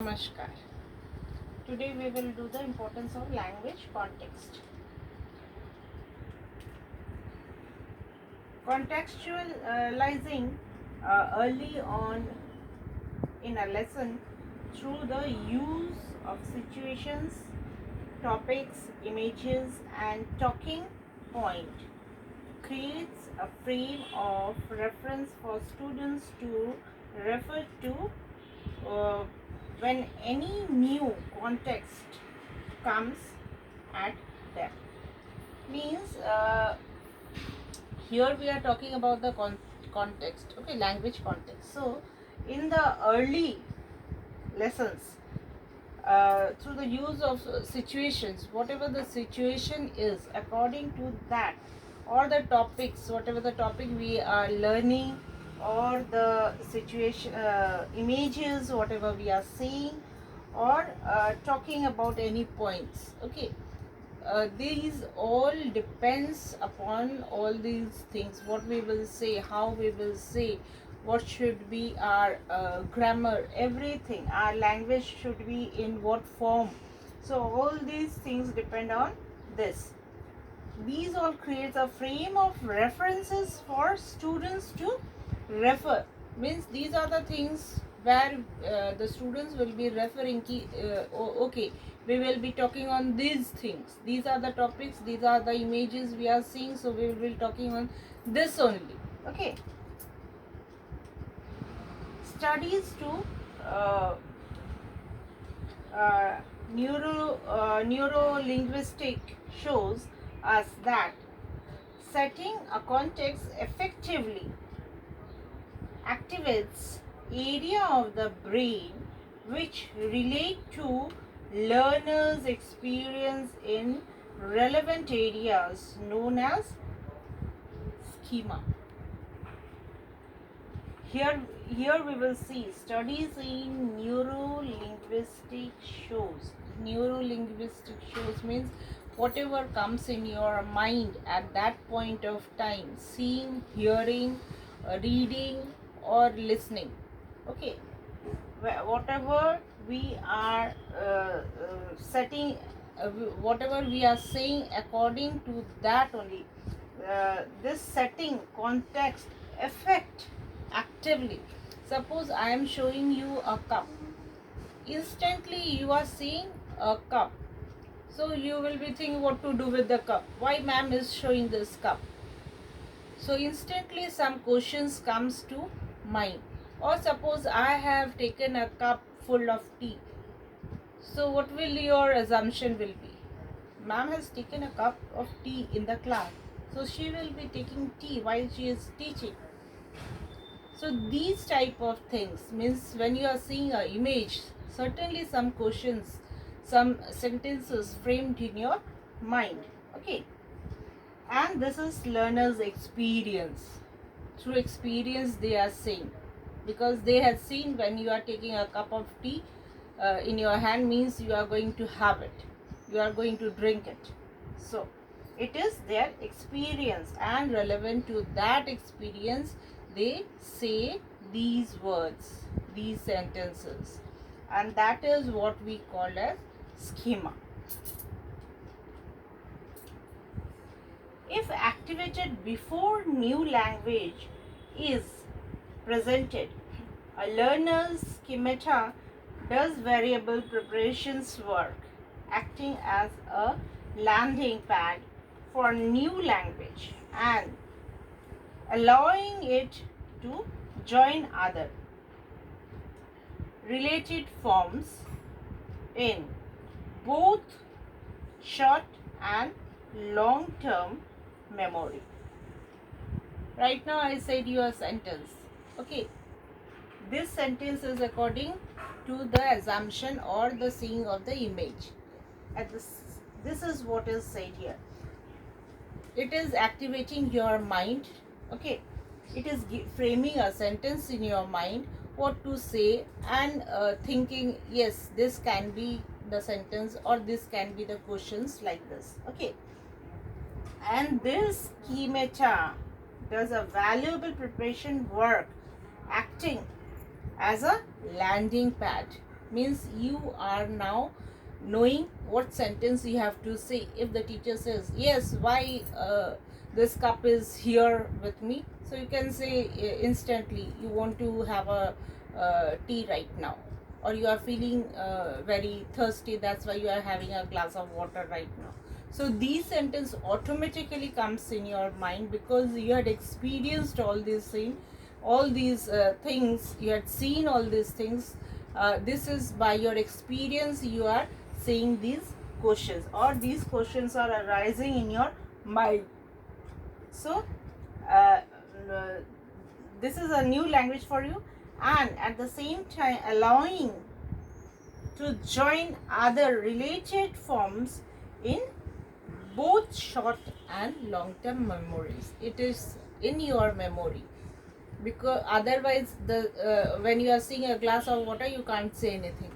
Namaskar. Today we will do the importance of language context. Contextualizing early on in a lesson through the use of situations, topics, images, and talking point creates a frame of reference for students to refer to uh, when any new context comes at them. Means here we are talking about the context, okay, language context. So in the early lessons, through the use of situations, whatever the situation is, according to that, or the topics, whatever the topic we are learning, or the situation, images, whatever we are seeing, or talking about any points, okay. These all depends upon all these things, what we will say, how we will say, what should be our grammar, everything, our language should be in what form. So all these things depend on this. These all creates a frame of references for students to refer. Means these are the things where the students will be referring okay, we will be talking on these things, these are the topics, these are the images we are seeing, so we will be talking on this only, okay. Studies to uh, neuro-linguistic shows us that setting a context effectively activates area of the brain which relate to learners' experience in relevant areas known as schema. Here we will see studies in neuro-linguistic shows. Neuro-linguistic shows means whatever comes in your mind at that point of time, seeing, hearing, reading, or listening, okay. Whatever we are setting, whatever we are saying, according to that only, this setting context affect actively. Suppose I am showing you a cup, instantly you are seeing a cup, so you will be thinking what to do with the cup, why ma'am is showing this cup. So instantly some questions comes to mind. Or suppose I have taken a cup full of tea, so what will your assumption will be? Ma'am has taken a cup of tea in the class, so she will be taking tea while she is teaching. So these type of things means when you are seeing an image, certainly some questions, some sentences framed in your mind, okay. And this is learners' experience. Through experience they are saying, because they have seen when you are taking a cup of tea in your hand, means you are going to have it, you are going to drink it. So it is their experience, and relevant to that experience they say these words, these sentences, and that is what we call as schema. If activated before new language is presented, a learner's schemata does variable preparations work, acting as a landing pad for new language and allowing it to join other related forms in both short and long term memory. Right now I said your sentence, okay. This sentence is according to the assumption or the seeing of the image. At this is what is said here. It is activating your mind, okay. It is framing a sentence in your mind, what to say, and thinking, yes, this can be the sentence or this can be the questions, like this, okay. And this schemata does a valuable preparation work, acting as a landing pad means you are now knowing what sentence you have to say. If the teacher says, yes, why this cup is here with me, so you can say instantly you want to have a tea right now, or you are feeling very thirsty, that's why you are having a glass of water right now. So these sentence automatically comes in your mind because you had experienced all these things, you had seen all these things. This is by your experience you are saying these questions, or these questions are arising in your mind. So uh, uh, this is a new language for you, and at the same time allowing to join other related forms in both short and long term memories. It is in your memory, because otherwise the when you are seeing a glass of water you can't say anything,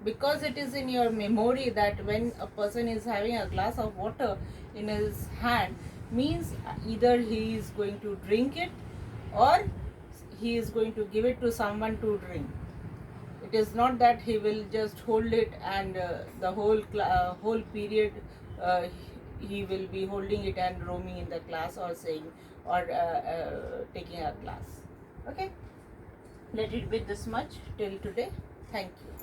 because it is in your memory that when a person is having a glass of water in his hand, means either he is going to drink it or he is going to give it to someone to drink. It is not that he will just hold it and the whole period uh, he will be holding it and roaming in the class or saying or taking a class. Okay, let it be this much till today. Thank you.